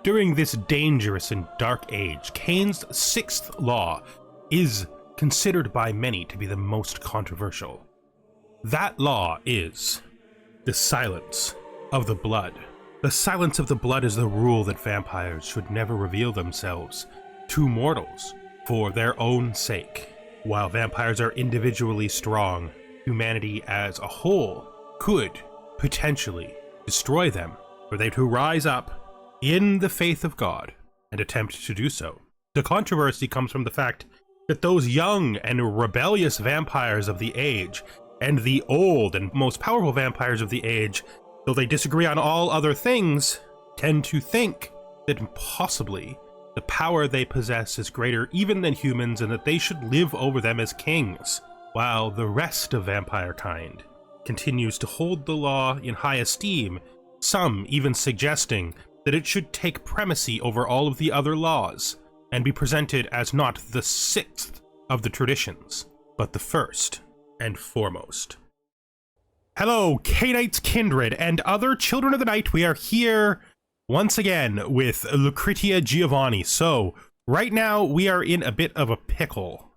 During this dangerous and dark age, Cain's sixth law is considered by many to be the most controversial. That law is the silence of the blood. The silence of the blood is the rule that vampires should never reveal themselves to mortals for their own sake. While vampires are individually strong, humanity as a whole could potentially destroy them, were they to rise up in the faith of God and attempt to do so. The controversy comes from the fact that those young and rebellious vampires of the age and the old and most powerful vampires of the age, though they disagree on all other things, tend to think that possibly the power they possess is greater even than humans and that they should live over them as kings, while the rest of vampire kind continues to hold the law in high esteem, some even suggesting that it should take primacy over all of the other laws and be presented as not the sixth of the traditions, but the first and foremost. Hello, Cainites, Kindred, and other children of the night. We are here once again with Lucretia Giovanni. So right now we are in a bit of a pickle.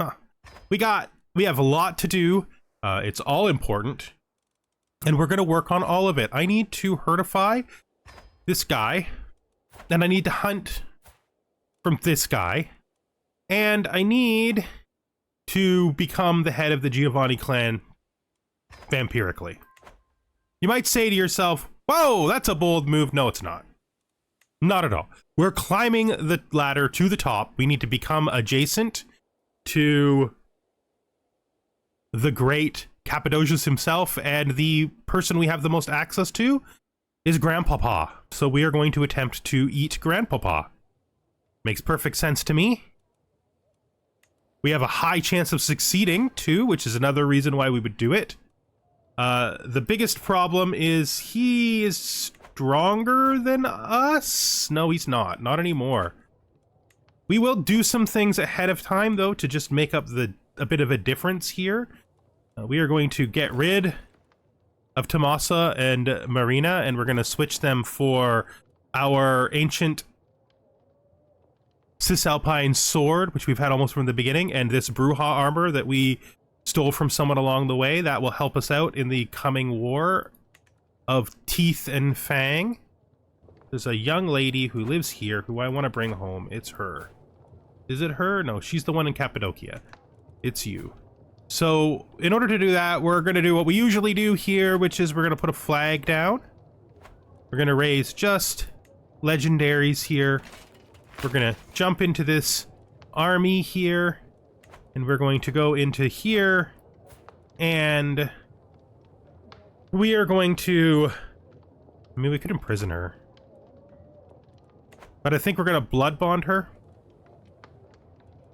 We have a lot to do. It's all important, and we're gonna work on all of it. I need to herdify this guy, and I need to hunt from this guy, and I need to become the head of the Giovanni clan vampirically. You might say to yourself, whoa, that's a bold move. No, it's not. Not at all. We're climbing the ladder to the top. We need to become adjacent to the great Cappadocius himself, and the person we have the most access to is Grandpapa. So we are going to attempt to eat Grandpapa. Makes perfect sense to me. We have a high chance of succeeding too, which is another reason why we would do it. The biggest problem is he is stronger than us. No, he's not. Not anymore. We will do some things ahead of time though to just make up a bit of a difference here. We are going to get rid of Tomasa and Marina, and we're going to switch them for our ancient Cisalpine sword, which we've had almost from the beginning, and this Bruja armor that we stole from someone along the way. That will help us out in the coming war of Teeth and Fang. There's a young lady who lives here who I want to bring home. It's her. Is it her? No, she's the one in Cappadocia. It's you. So in order to do that, we're going to do what we usually do here, which is we're going to put a flag down. We're going to raise just legendaries here. We're going to jump into this army here, and we're going to go into here, and we are going to, I mean, we could imprison her, but I think we're going to blood bond her.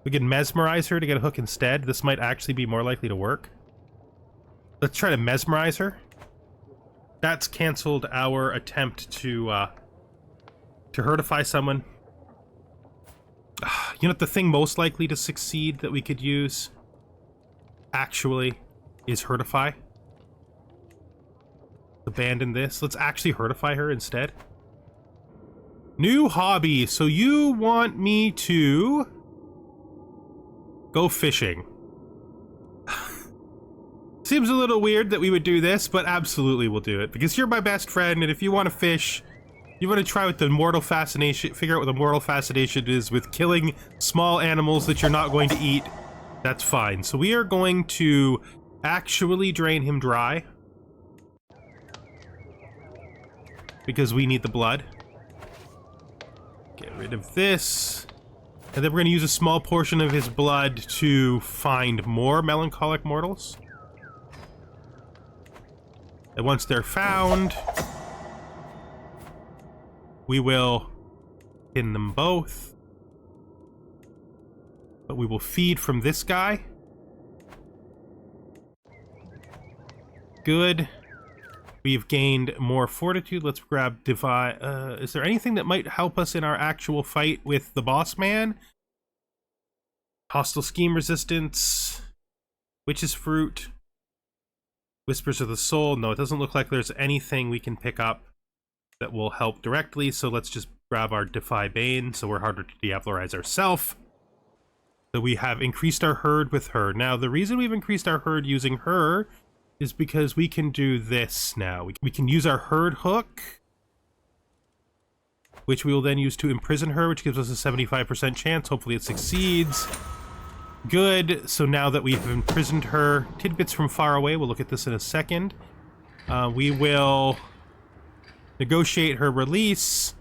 We can mesmerize her to get a hook instead. This might actually be more likely to work. Let's try to mesmerize her. That's canceled our attempt to herdify someone. You know what the thing most likely to succeed that we could use actually is herdify. Abandon this. Let's actually herdify her instead. New hobby. So you want me to go fishing. Seems a little weird that we would do this, but absolutely we'll do it because you're my best friend, and if you want to fish, you want to try with the mortal fascination, figure out what the mortal fascination is with killing small animals that you're not going to eat, that's fine. So we are going to actually drain him dry because we need the blood. Get rid of this. And then we're going to use a small portion of his blood to find more melancholic mortals. And once they're found, we will pin them both. But we will feed from this guy. Good. We've gained more fortitude. Let's grab divine. Is there anything that might help us in our actual fight with the boss man? Hostile scheme resistance. Witch's fruit. Whispers of the soul. No, it doesn't look like there's anything we can pick up that will help directly, so let's just grab our Defy Bane, so we're harder to Diablerize ourselves. So we have increased our herd with her. Now, the reason we've increased our herd using her is because we can do this now. We can use our herd hook, which we will then use to imprison her, which gives us a 75% chance. Hopefully it succeeds. Good. So now that we've imprisoned her, tidbits from far away, we'll look at this in a second. We will negotiate her release.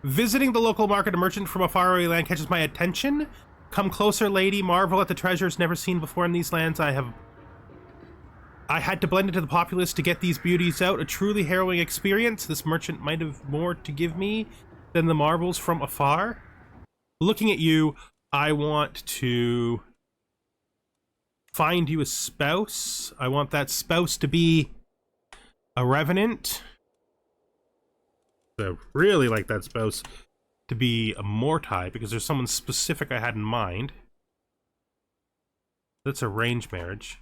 Visiting the local market, a merchant from a faraway land catches my attention. Come closer, lady. Marvel at the treasures never seen before in these lands. I had to blend into the populace to get these beauties out. A truly harrowing experience. This merchant might have more to give me than the marvels from afar. Looking at you, I want to find you a spouse. I want that spouse to be a revenant. I really like that spouse to be a Mortai, because there's someone specific I had in mind. That's arranged marriage.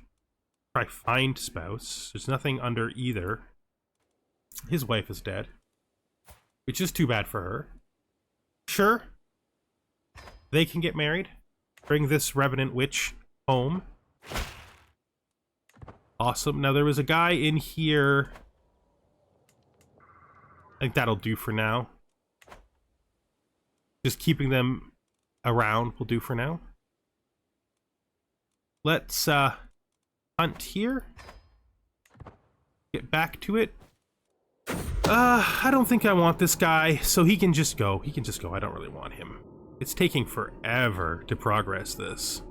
Try find spouse. There's nothing under either. His wife is dead, which is too bad for her. Sure, they can get married. Bring this revenant witch home. Awesome. Now there was a guy in here. I think that'll do for now. Just keeping them around will do for now. Let's hunt here. Get back to it. I don't think I want this guy, so he can just go. He can just go. I don't really want him. It's taking forever to progress this.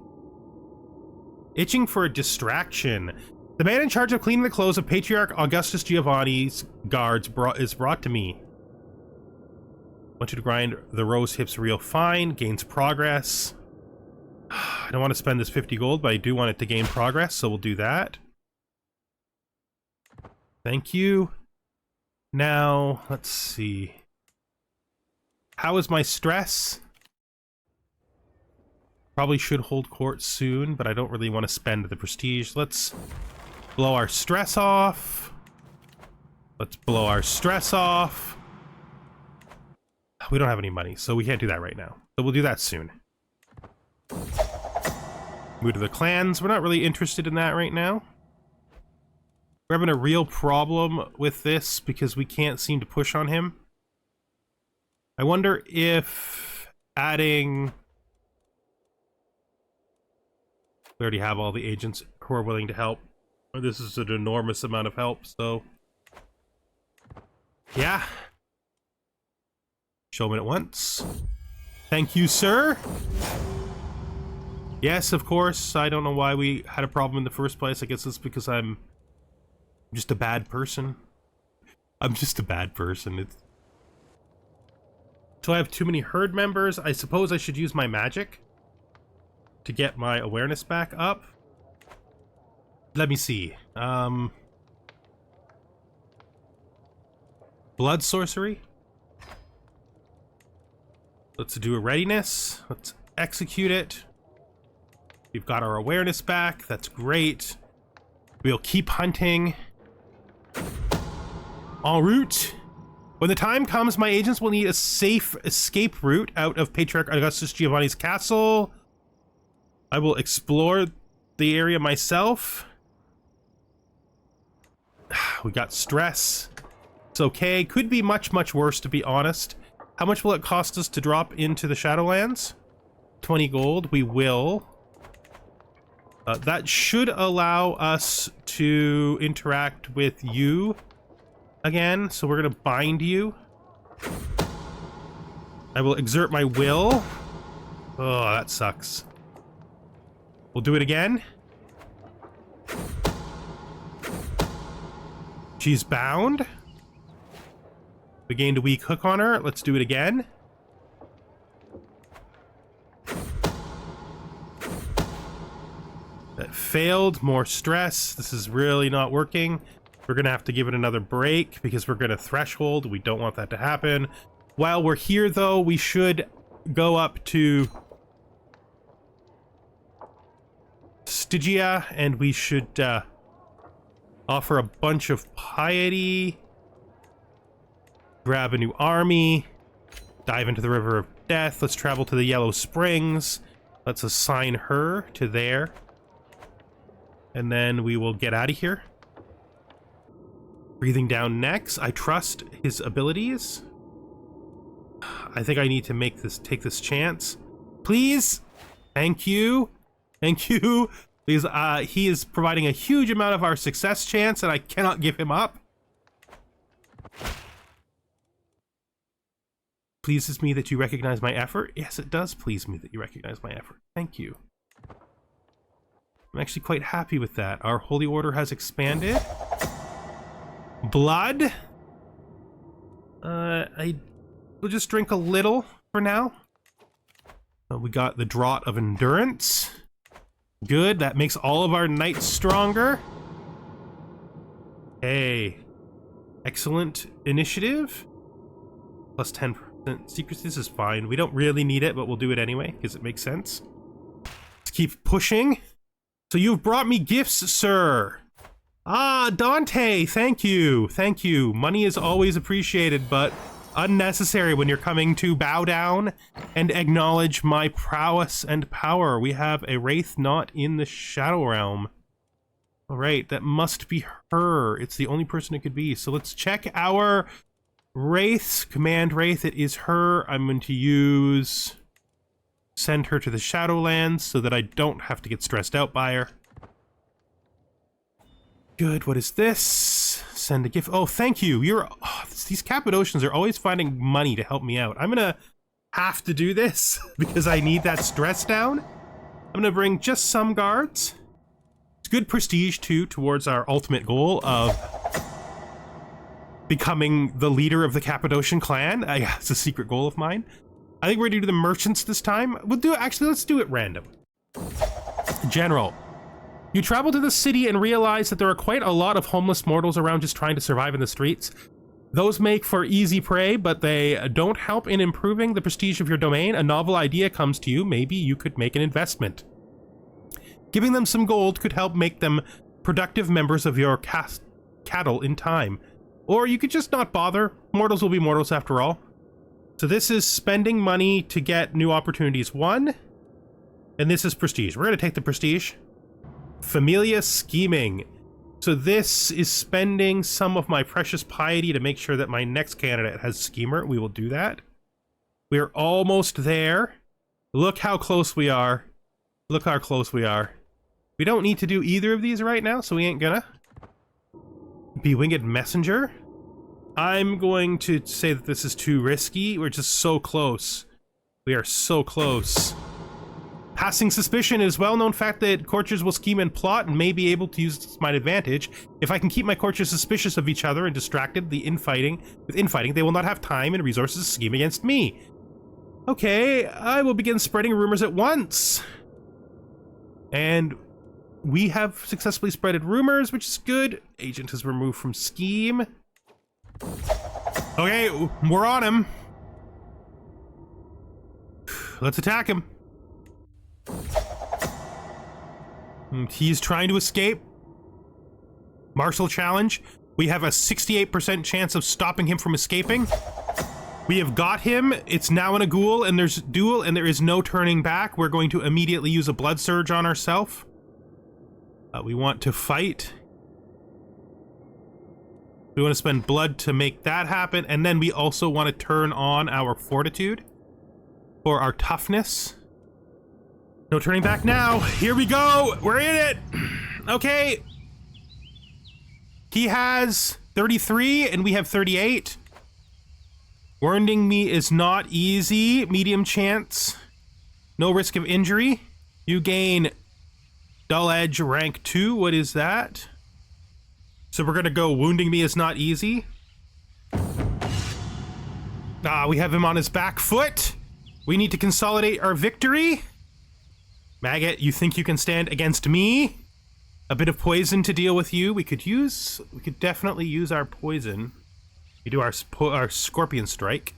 Itching for a distraction. The man in charge of cleaning the clothes of Patriarch Augustus Giovanni's guards is brought to me. Want you to grind the rose hips real fine. Gains progress. I don't want to spend this 50 gold, but I do want it to gain progress, so we'll do that. Thank you. Now, let's see. How is my stress? Probably should hold court soon, but I don't really want to spend the prestige. Let's blow our stress off. Let's blow our stress off. We don't have any money, so we can't do that right now. So we'll do that soon. Move to the clans. We're not really interested in that right now. We're having a real problem with this because we can't seem to push on him. I wonder if adding... We already have all the agents who are willing to help. This is an enormous amount of help, so... Yeah. Show him at once. Thank you, sir. Yes, of course. I don't know why we had a problem in the first place. I guess it's because I'm just a bad person. I'm just a bad person. So I have too many herd members. I suppose I should use my magic to get my awareness back up. Let me see. Blood sorcery. Let's do a readiness. Let's execute it. We've got our awareness back. That's great. We'll keep hunting. En route. When the time comes, my agents will need a safe escape route out of Patriarch Augustus Giovanni's castle. I will explore the area myself. We got stress. It's okay. Could be much, much worse, to be honest. How much will it cost us to drop into the Shadowlands? 20 gold. We will. That should allow us to interact with you again. So we're going to bind you. I will exert my will. Oh, that sucks. We'll do it again. She's bound. We gained a weak hook on her. Let's do it again. That failed. More stress. This is really not working. We're going to have to give it another break because we're going to threshold. We don't want that to happen. While we're here, though, we should go up to Stygia, and we should offer a bunch of piety. Grab a new army. dive into the River of Death. Let's travel to the Yellow Springs. Let's assign her to there. And then we will get out of here. Breathing down next. I trust his abilities. I think I need to take this chance. Please. Thank you. Thank you. Because he is providing a huge amount of our success chance, and I cannot give him up. Pleases me that you recognize my effort. Yes, it does please me that you recognize my effort. Thank you. I'm actually quite happy with that. Our holy order has expanded. Blood. I will just drink a little for now. We got the draught of endurance. Good. That makes all of our knights stronger. Hey. Excellent initiative. Plus 10%. Secrets, this is fine. We don't really need it, but we'll do it anyway, because it makes sense. Let's keep pushing. So you've brought me gifts, sir. Ah, Dante, thank you. Thank you. Money is always appreciated, but unnecessary when you're coming to bow down and acknowledge my prowess and power. We have a wraith not in the Shadow Realm. All right, that must be her. It's the only person it could be. So let's check our wraiths. Command wraith, it is her. I'm going to send her to the Shadowlands so that I don't have to get stressed out by her. Good, what is this? Send a gift. Oh, thank you. These Cappadocians are always finding money to help me out. I'm gonna have to do this because I need that stress down. I'm gonna bring just some guards. It's good prestige too towards our ultimate goal of becoming the leader of the Cappadocian clan. It's a secret goal of mine. I think we're gonna do the merchants this time. Let's do it random. General. You travel to the city and realize that there are quite a lot of homeless mortals around just trying to survive in the streets. Those make for easy prey, but they don't help in improving the prestige of your domain. A novel idea comes to you. Maybe you could make an investment. Giving them some gold could help make them productive members of your cattle in time. Or you could just not bother. Mortals will be mortals after all. So this is spending money to get new opportunities 1. And this is prestige. We're going to take the prestige. Familia scheming. So this is spending some of my precious piety to make sure that my next candidate has schemer. We will do that. We're almost there. Look how close we are. Look how close we are. We don't need to do either of these right now, so we ain't gonna. Bewinged messenger. I'm going to say that this is too risky. We're just so close. We are so close. Passing suspicion is well-known fact that courtiers will scheme and plot and may be able to use it to my advantage. If I can keep my courtiers suspicious of each other and distracted with infighting, they will not have time and resources to scheme against me. Okay, I will begin spreading rumors at once. And we have successfully spreaded rumors, which is good. Agent is removed from scheme. Okay, we're on him. Let's attack him. He's trying to escape. Martial challenge. We have a 68% chance of stopping him from escaping. We have got him. It's now in a ghoul, and there's duel, and there is no turning back. We're going to immediately use a blood surge on ourselves. We want to fight. We want to spend blood to make that happen, and then we also want to turn on our fortitude for our toughness. No turning back now. Here we go. We're in it. Okay. He has 33 and we have 38. Wounding me is not easy. Medium chance. No risk of injury. You gain dull edge rank 2. What is that? So we're going to go wounding me is not easy. We have him on his back foot. We need to consolidate our victory. Maggot, you think you can stand against me? A bit of poison to deal with you. We could definitely use our poison. We do our scorpion strike.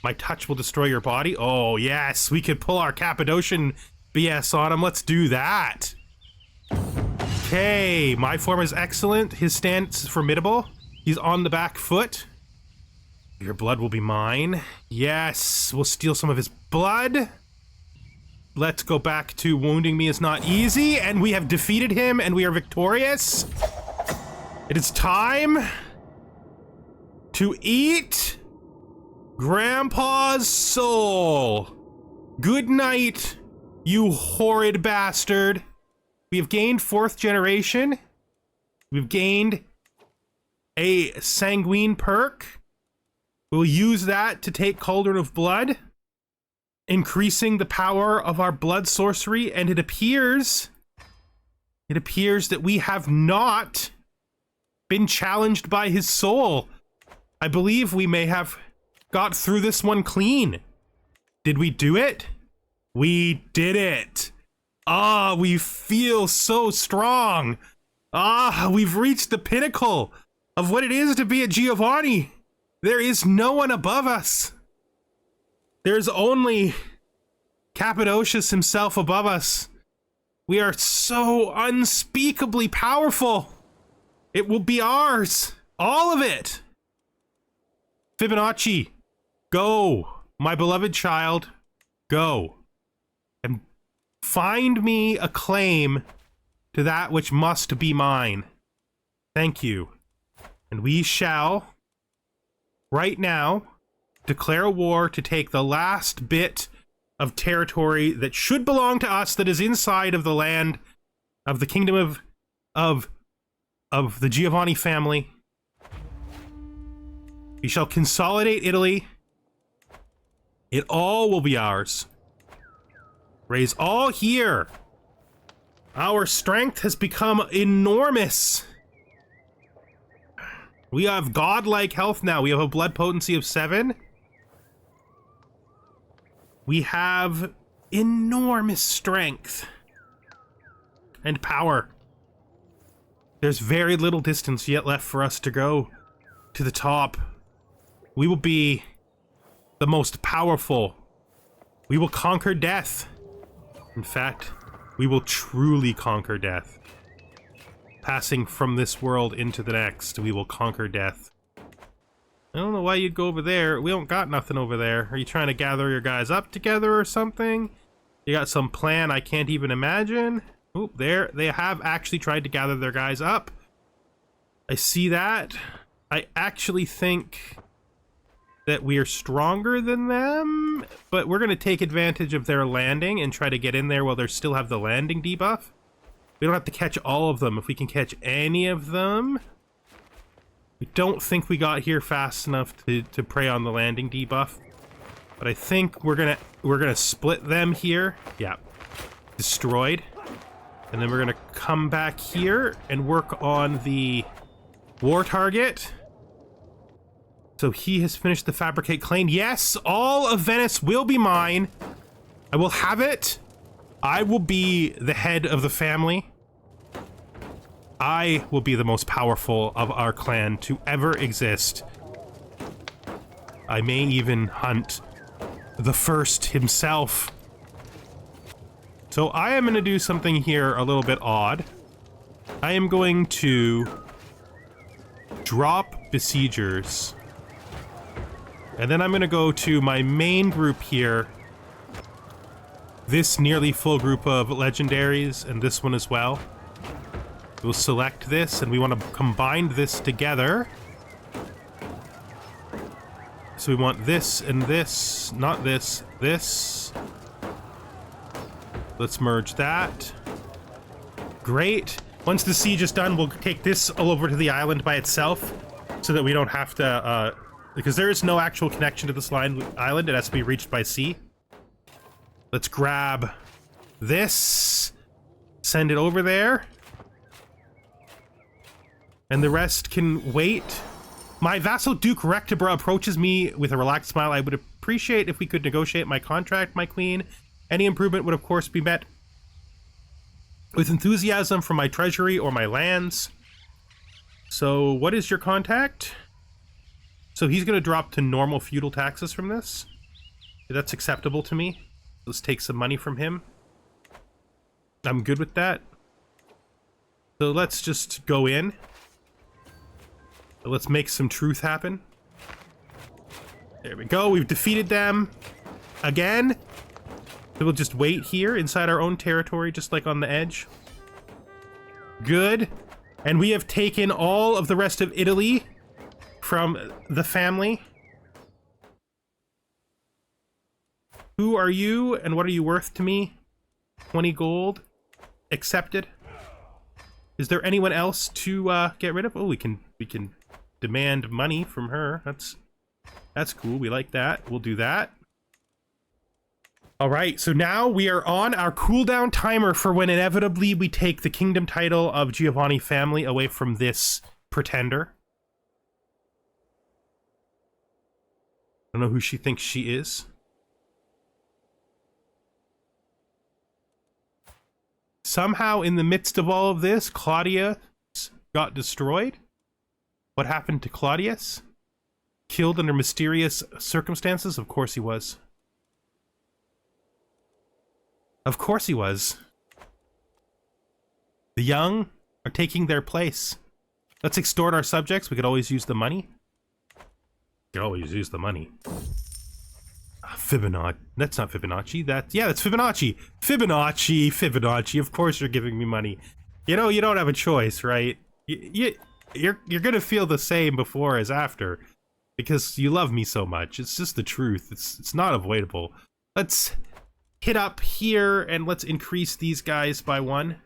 My touch will destroy your body. Oh yes, we could pull our Cappadocian BS on him. Let's do that. Okay, my form is excellent. His stance is formidable. He's on the back foot. Your blood will be mine. Yes, we'll steal some of his blood. Let's go back to wounding me is not easy, and we have defeated him, and we are victorious. It is time to eat Grandpa's soul. Good night, you horrid bastard. We have gained 4th generation. We've gained a sanguine perk. We'll use that to take Cauldron of Blood, increasing the power of our blood sorcery, and it appears that we have not been challenged by his soul. I believe we may have got through this one clean. Did we do it? We did it. Ah, we feel so strong. Ah, we've reached the pinnacle of what it is to be a Giovanni. There is no one above us. There's only Cappadocius himself above us. We are so unspeakably powerful. It will be ours. All of it. Fibonacci, go. My beloved child, go. And find me a claim to that which must be mine. Thank you. And we shall, right now, declare a war to take the last bit of territory that should belong to us, that is inside of the land of the kingdom of the Giovanni family. We shall consolidate Italy. It all will be ours. Raise all here. Our strength has become enormous. We have godlike health now. We have a blood potency of 7. We have enormous strength and power. There's very little distance yet left for us to go to the top. We will be the most powerful. We will conquer death. In fact, we will truly conquer death. Passing from this world into the next, we will conquer death. I don't know why you'd go over there. We don't got nothing over there. Are you trying to gather your guys up together or something? You got some plan I can't even imagine? Oop, there. They have actually tried to gather their guys up. I see that. I actually think that we are stronger than them, but we're going to take advantage of their landing and try to get in there while they still have the landing debuff. We don't have to catch all of them. If we can catch any of them. We don't think we got here fast enough to prey on the landing debuff, but I think we're gonna split them here. Yeah, destroyed, and then we're gonna come back here and work on the war target. So he has finished the fabricate claim. Yes, all of Venice will be mine. I will have it. I will be the head of the family. I will be the most powerful of our clan to ever exist. I may even hunt the first himself. So I am going to do something here a little bit odd. I am going to drop besiegers. And then I'm going to go to my main group here. This nearly full group of legendaries, and this one as well. We'll select this, and we want to combine this together. So we want this and this, not this, this. Let's merge that. Great. Once the siege is done, we'll take this all over to the island by itself, so that we don't have to, because there is no actual connection to this island. It has to be reached by sea. Let's grab this, send it over there. And the rest can wait. My vassal Duke Rectibra approaches me with a relaxed smile. I would appreciate if we could negotiate my contract, my queen. Any improvement would of course be met with enthusiasm from my treasury or my lands. So what is your contact? So he's going to drop to normal feudal taxes from this. That's acceptable to me. Let's take some money from him. I'm good with that. So let's just go in. Let's make some truth happen. There we go. We've defeated them again. We'll just wait here inside our own territory, just like on the edge. Good. And we have taken all of the rest of Italy from the family. Who are you and what are you worth to me? 20 gold. Accepted. Is there anyone else to get rid of? Oh, we can demand money from her. That's cool. We like that. We'll do that. All right, so now we are on our cooldown timer for when inevitably we take the kingdom title of Giovanni family away from this pretender. I don't know who she thinks she is. Somehow in the midst of all of this, Claudius got destroyed. What happened to Claudius? Killed under mysterious circumstances? Of course he was. Of course he was. The young are taking their place. Let's extort our subjects. We could always use the money. We could always use the money. Fibonacci. That's not Fibonacci. Yeah, that's Fibonacci. Fibonacci. Of course you're giving me money. You know, you don't have a choice, right? You're gonna feel the same before as after. Because you love me so much. It's just the truth. It's not avoidable. Let's hit up here and let's increase these guys by 1.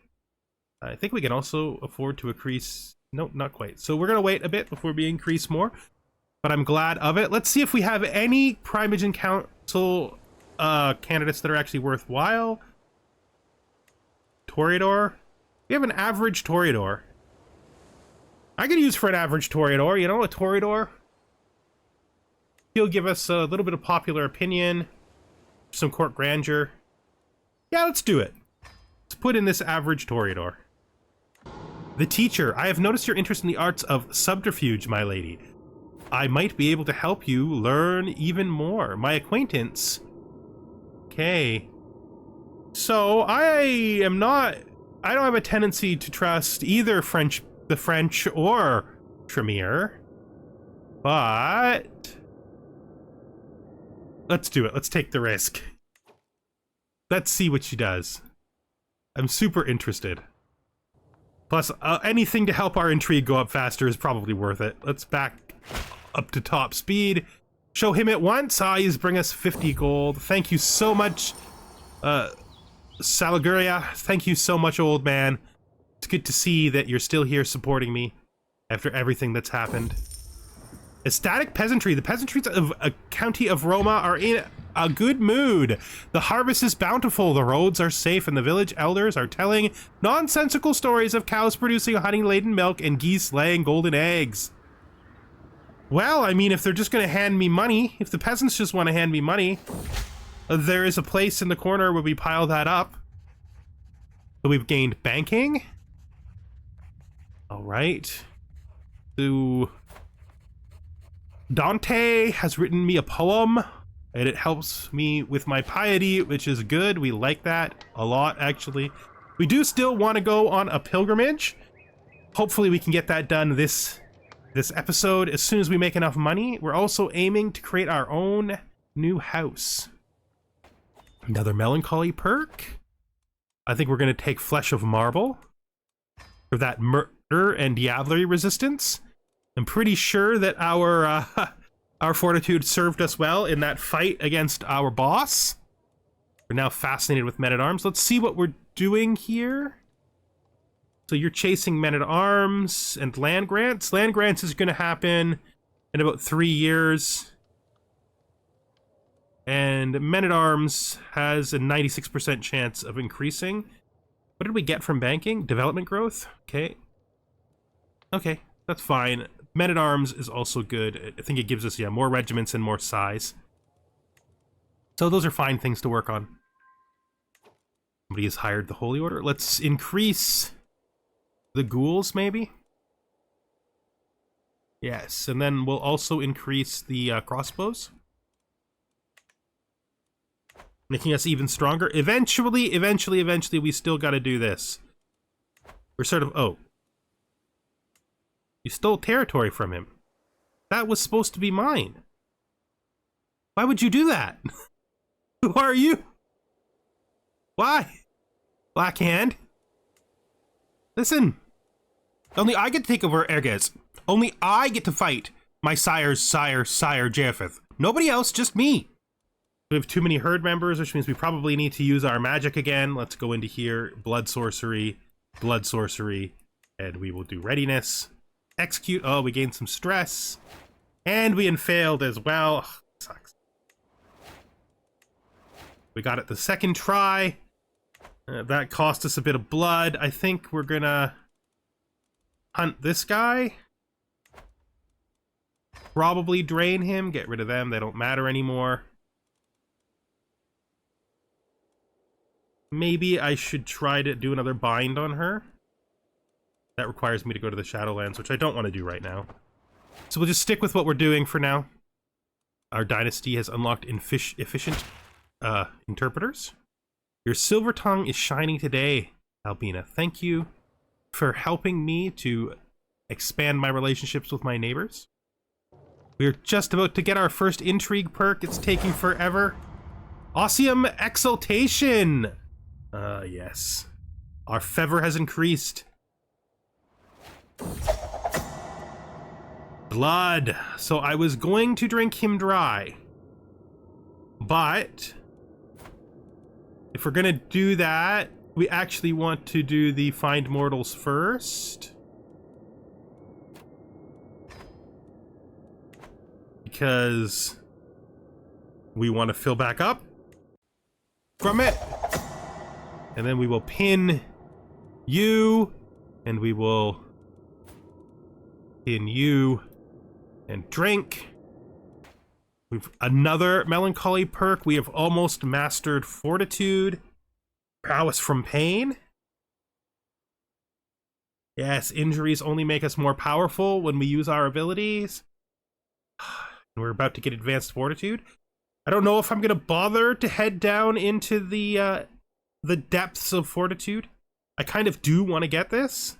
I think we can also afford to increase... Nope, not quite. So we're gonna wait a bit before we increase more. But I'm glad of it. Let's see if we have any Primogen Council candidates that are actually worthwhile. Toreador. We have an average Toreador. I could use for an average Toreador, you know, a Toreador. He'll give us a little bit of popular opinion. Some court grandeur. Yeah, let's do it. Let's put in this average Toreador. The teacher. I have noticed your interest in the arts of subterfuge, my lady. I might be able to help you learn even more. My acquaintance. Okay. So, I don't have a tendency to trust either the French or Tremere. But let's do it. Let's take the risk. Let's see what she does. I'm super interested. Plus, anything to help our intrigue go up faster is probably worth it. Let's back up to top speed. Show him at once. He's bring us 50 gold. Thank you so much, Saliguria. Thank you so much, old man. It's good to see that you're still here supporting me after everything that's happened. Ecstatic peasantry. The peasantry of a county of Roma are in a good mood. The harvest is bountiful, the roads are safe, and the village elders are telling nonsensical stories of cows producing honey-laden milk and geese laying golden eggs. Well, I mean, if they're just gonna hand me money, if the peasants just want to hand me money, there is a place in the corner where we pile that up. So we've gained banking. All right. So Dante has written me a poem, and it helps me with my piety, which is good. We like that a lot, actually. We do still want to go on a pilgrimage. Hopefully we can get that done this episode as soon as we make enough money. We're also aiming to create our own new house. Another melancholy perk. I think we're going to take Flesh of Marble for that murder and diablerie resistance. I'm pretty sure that our fortitude served us well in that fight against our boss. We're now fascinated with men-at-arms. Let's see what we're doing here. So you're chasing men-at-arms and land grants. Land grants is going to happen in about 3 years. And men-at-arms has a 96% chance of increasing. What did we get from banking? Development growth? Okay. Okay, that's fine. Men-at-arms is also good. I think it gives us, yeah, more regiments and more size. So those are fine things to work on. Somebody has hired the Holy Order. Let's increase the ghouls, maybe? Yes, and then we'll also increase the crossbows. Making us even stronger. Eventually, we still gotta do this. We're sort of... Oh. You stole territory from him. That was supposed to be mine. Why would you do that? Who are you? Why? Black Hand? Listen. Only I get to take over Erges. Only I get to fight my sire's sire, Japheth. Nobody else, just me. We have too many herd members, which means we probably need to use our magic again. Let's go into here. Blood sorcery, and we will do readiness. Execute. Oh, we gained some stress. And we failed as well. Ugh, sucks. We got it the second try. That cost us a bit of blood. I think we're gonna hunt this guy. Probably drain him. Get rid of them. They don't matter anymore. Maybe I should try to do another bind on her. That requires me to go to the Shadowlands, which I don't want to do right now. So we'll just stick with what we're doing for now. Our dynasty has unlocked efficient interpreters. Your silver tongue is shining today, Albina. Thank you for helping me to expand my relationships with my neighbors. We're just about to get our first intrigue perk. It's taking forever. Osseum Exaltation! Yes. Our fever has increased. Blood. So I was going to drink him dry. But if we're gonna do that, we actually want to do the Find Mortals first. Because we want to fill back up from it. And then we will pin you, and we will pin you and drink. We've another melancholy perk. We have almost mastered fortitude. Prowess from pain. Yes, injuries only make us more powerful when we use our abilities. We're about to get advanced fortitude. I don't know if I'm gonna bother to head down into the depths of fortitude. I kind of do want to get this.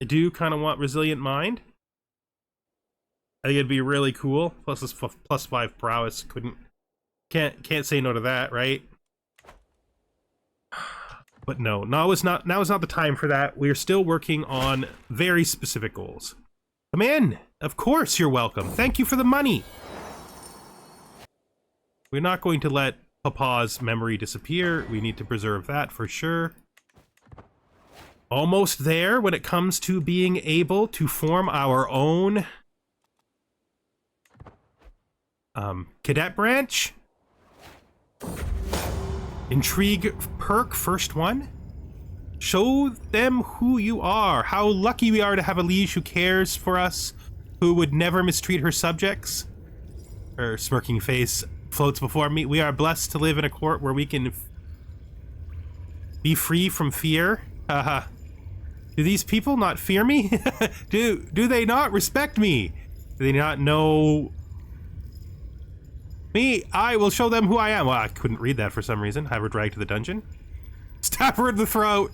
I do kind of want resilient mind. I think it'd be really cool. Plus this +5 prowess. Can't say no to that, right? But no, now is not the time for that. We are still working on very specific goals. Come in. Of course you're welcome. Thank you for the money. We're not going to let Papa's memory disappear. We need to preserve that for sure. Almost there when it comes to being able to form our own cadet branch. Intrigue perk, first one. Show them who you are. How lucky we are to have a liege who cares for us, who would never mistreat her subjects. Her smirking face floats before me. We are blessed to live in a court where we can be free from fear. Haha. Do these people not fear me? Do they not respect me? Do they not know me? I will show them who I am. Well, I couldn't read that for some reason. Have her dragged to the dungeon. Stab her in the throat.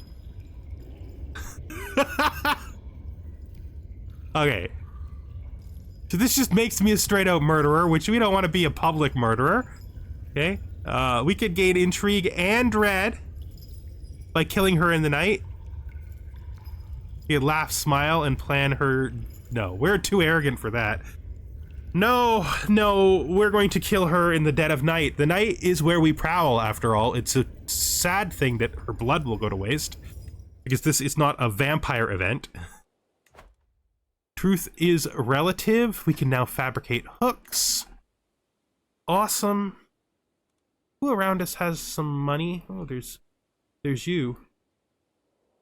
Okay. So this just makes me a straight out murderer, which we don't want to be a public murderer. Okay. We could gain intrigue and dread by killing her in the night. You could laugh, smile, and plan her. No, we're too arrogant for that. No, we're going to kill her in the dead of night. The night is where we prowl, after all. It's a sad thing that her blood will go to waste, because this is not a vampire event. Truth is relative. We can now fabricate hooks. Awesome. Who around us has some money? Oh, there's you.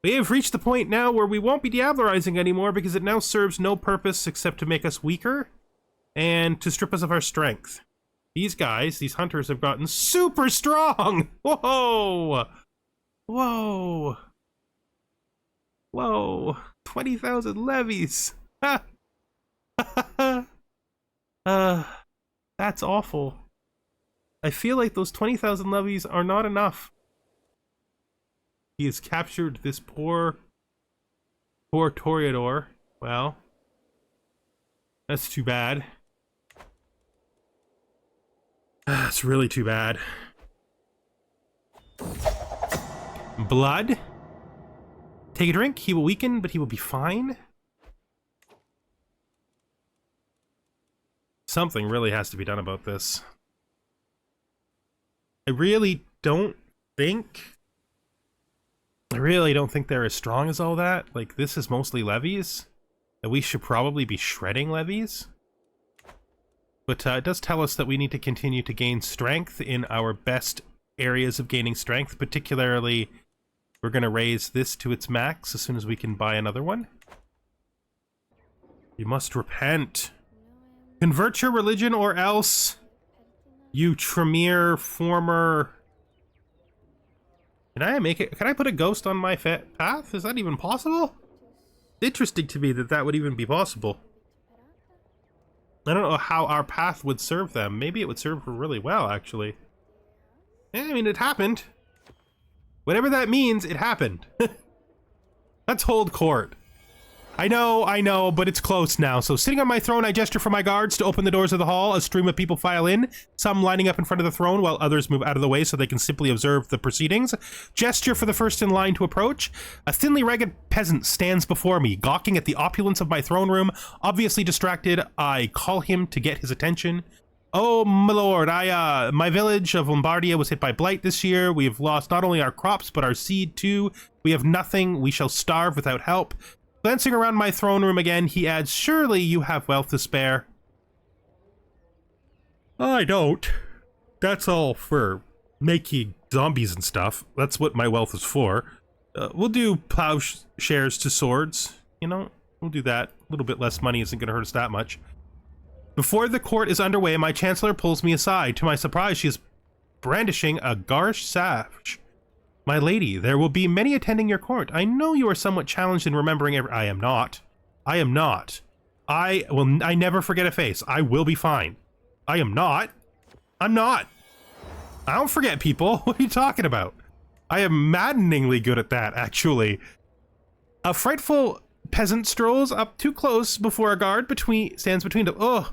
We have reached the point now where we won't be diablerizing anymore because it now serves no purpose except to make us weaker and to strip us of our strength. These guys, these hunters, have gotten super strong! Whoa! Whoa! Whoa! 20,000 levies! That's awful. I feel like those 20,000 levies are not enough. He has captured this poor Toreador. Well, that's too bad. It's really too bad. Blood. Take a drink. He will weaken, but he will be fine. Something really has to be done about this. I really don't think they're as strong as all that. Like, this is mostly levies. And we should probably be shredding levies. But it does tell us that we need to continue to gain strength in our best areas of gaining strength. Particularly, we're going to raise this to its max as soon as we can buy another one. You must repent. Convert your religion or else, you Tremere former... Can I put a ghost on my path? Is that even possible? Interesting to me that that would even be possible. I don't know how our path would serve them. Maybe it would serve her really well, actually. I mean, it happened. Whatever that means, it happened. Let's hold court. I know, but it's close now. So sitting on my throne, I gesture for my guards to open the doors of the hall. A stream of people file in, some lining up in front of the throne while others move out of the way so they can simply observe the proceedings. Gesture for the first in line to approach. A thinly ragged peasant stands before me, gawking at the opulence of my throne room. Obviously distracted, I call him to get his attention. Oh, my lord, my village of Lombardia was hit by blight this year. We have lost not only our crops, but our seed too. We have nothing. We shall starve without help. Glancing around my throne room again, he adds, surely you have wealth to spare. I don't. That's all for making zombies and stuff. That's what my wealth is for. We'll do plowshares to swords. You know, we'll do that. A little bit less money isn't going to hurt us that much. Before the court is underway, my chancellor pulls me aside. To my surprise, she is brandishing a Garsh sash. My lady, there will be many attending your court. I know you are somewhat challenged in remembering I am not. I am not. I never forget a face. I will be fine. I am not. I'm not. I don't forget people. What are you talking about? I am maddeningly good at that, actually. A frightful peasant strolls up too close before a guard stands between them. Oh,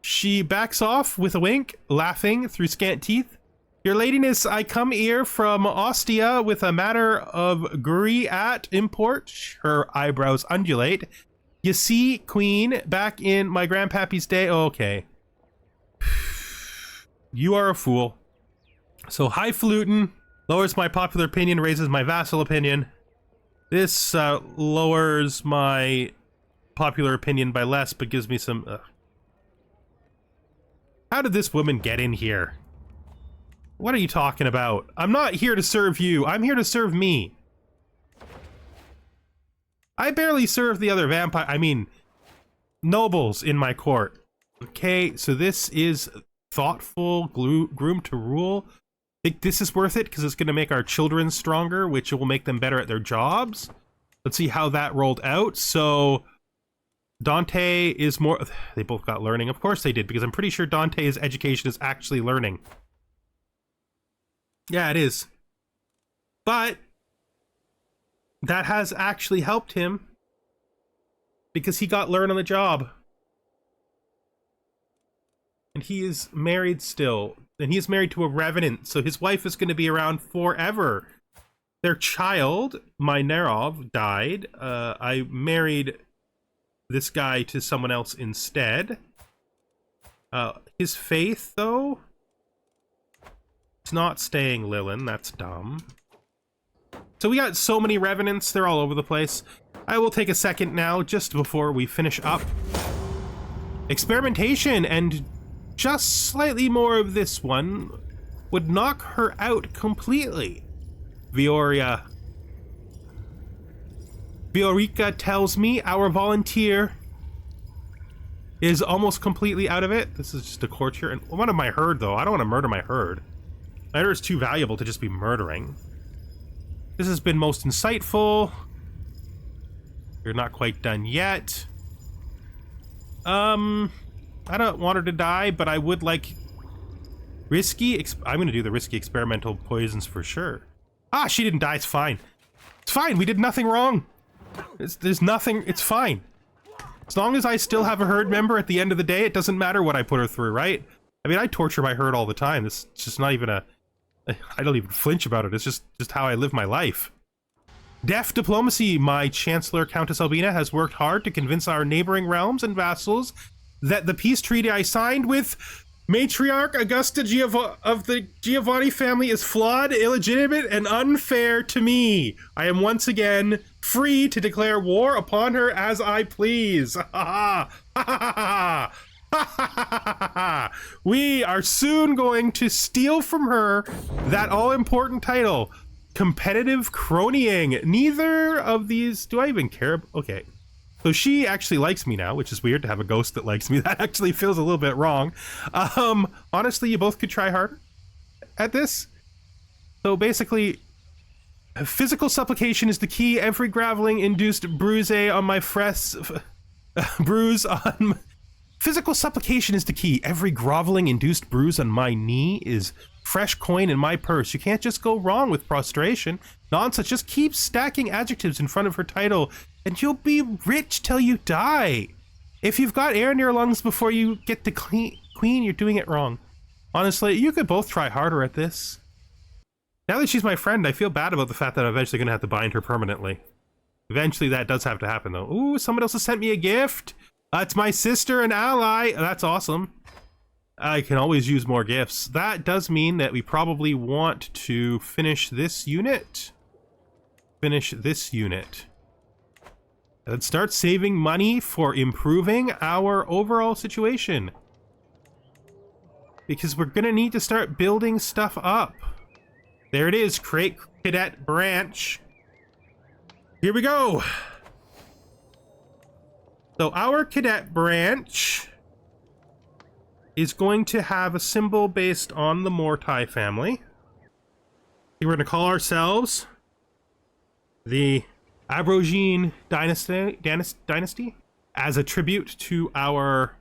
she backs off with a wink, laughing through scant teeth. Your ladiness, I come here from Ostia with a matter of gris at import. Her eyebrows undulate. You see, queen, back in my grandpappy's day. Oh, okay. You are a fool. So highfalutin lowers my popular opinion, raises my vassal opinion. This lowers my popular opinion by less, but gives me some... How did this woman get in here? What are you talking about? I'm not here to serve you. I'm here to serve me. I barely serve the other nobles in my court. Okay, so this is thoughtful, groomed to rule. I think this is worth it because it's going to make our children stronger, which will make them better at their jobs. Let's see how that rolled out. So Dante is more... They both got learning. Of course they did, because I'm pretty sure Dante's education is actually learning. Yeah, it is. But that has actually helped him because he got learn on the job. And he is married still. And he is married to a revenant, so his wife is going to be around forever. Their child, my Nerov, died. I married this guy to someone else instead. His faith, though... It's not staying Lilin, that's dumb. So we got so many revenants, they're all over the place. I will take a second now, just before we finish up. Experimentation, and just slightly more of this one would knock her out completely. Viorica tells me our volunteer is almost completely out of it. This is just a courtier. And what of my herd, though? I don't want to murder my herd. My herd is too valuable to just be murdering. This has been most insightful. You're not quite done yet. I don't want her to die, but I would like risky. I'm going to do the risky experimental poisons for sure. Ah, she didn't die. It's fine. It's fine. We did nothing wrong. There's nothing. It's fine. As long as I still have a herd member at the end of the day, it doesn't matter what I put her through, right? I mean, I torture my herd all the time. It's just not even a... I don't even flinch about it. It's just how I live my life. Deft diplomacy. My Chancellor, Countess Albina, has worked hard to convince our neighboring realms and vassals that the peace treaty I signed with Matriarch Augusta of the Giovanni family is flawed, illegitimate, and unfair to me. I am once again free to declare war upon her as I please. We are soon going to steal from her that all-important title, competitive cronying. Neither of these... Do I even care? Okay. So she actually likes me now, which is weird to have a ghost that likes me. That actually feels a little bit wrong. Honestly, you both could try harder at this. So basically, physical supplication is the key. Every graveling-induced bruise on my bruise on... Physical supplication is the key. Every groveling-induced bruise on my knee is fresh coin in my purse. You can't just go wrong with prostration. Nonsense. Just keep stacking adjectives in front of her title, and you'll be rich till you die. If you've got air in your lungs before you get to queen, you're doing it wrong. Honestly, you could both try harder at this. Now that she's my friend, I feel bad about the fact that I'm eventually going to have to bind her permanently. Eventually, that does have to happen, though. Ooh, someone else has sent me a gift. It's my sister and ally. That's awesome. I can always use more gifts. That does mean that we probably want to finish this unit. And start saving money for improving our overall situation. Because we're gonna need to start building stuff up. There it is, create cadet branch. Here we go. So our cadet branch is going to have a symbol based on the Mortai family. We're going to call ourselves the Ambrosini dynasty as a tribute to our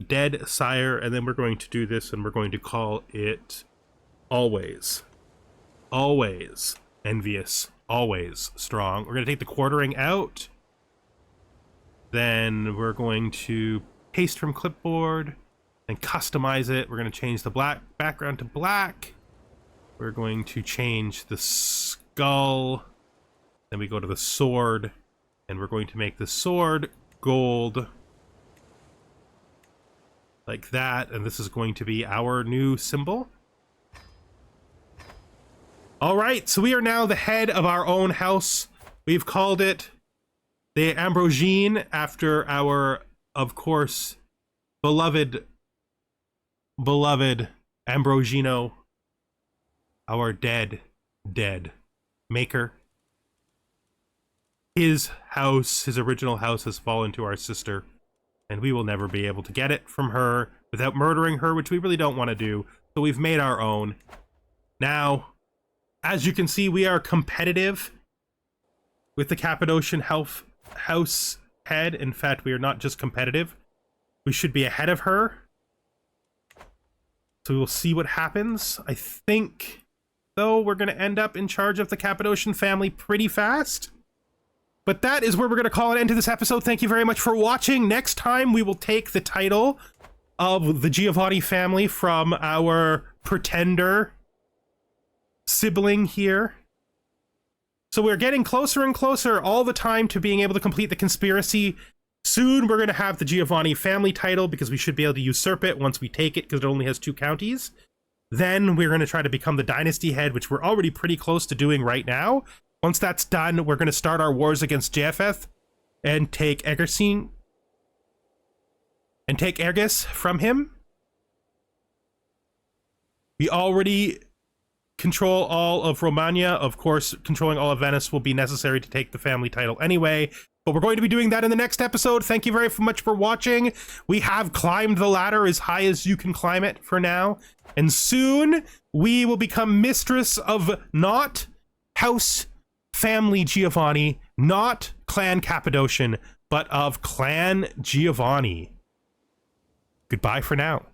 dead sire, and then we're going to do this and we're going to call it always envious, always strong. We're going to take the quartering out. Then we're going to paste from clipboard and customize it. We're going to change the black background to black. We're going to change the skull. Then we go to the sword, and we're going to make the sword gold. Like that, and this is going to be our new symbol. All right, so we are now the head of our own house. We've called it the Ambrosini after our, of course, beloved Ambrosino, our dead maker. His house, his original house, has fallen to our sister, and we will never be able to get it from her without murdering her, which we really don't want to do, so we've made our own. Now, as you can see, we are competitive with the Cappadocian house head. In fact, we are not just competitive. We should be ahead of her. So we'll see what happens. I think, though, we're going to end up in charge of the Cappadocian family pretty fast. But that is where we're going to call an end to this episode. Thank you very much for watching. Next time, we will take the title of the Giovanni family from our pretender sibling here. So we're getting closer and closer all the time to being able to complete the conspiracy. Soon we're going to have the Giovanni family title because we should be able to usurp it once we take it because it only has 2 counties. Then we're going to try to become the dynasty head, which we're already pretty close to doing right now. Once that's done, we're going to start our wars against Japheth and take Egersin and take Ergis from him. We already control all of Romagna. Of course, controlling all of Venice will be necessary to take the family title anyway, but we're going to be doing that in the next episode. Thank you very much for watching. We have climbed the ladder as high as you can climb it for now, and soon we will become mistress of not House Family Giovanni, not Clan Cappadocian, but of Clan Giovanni. Goodbye for now.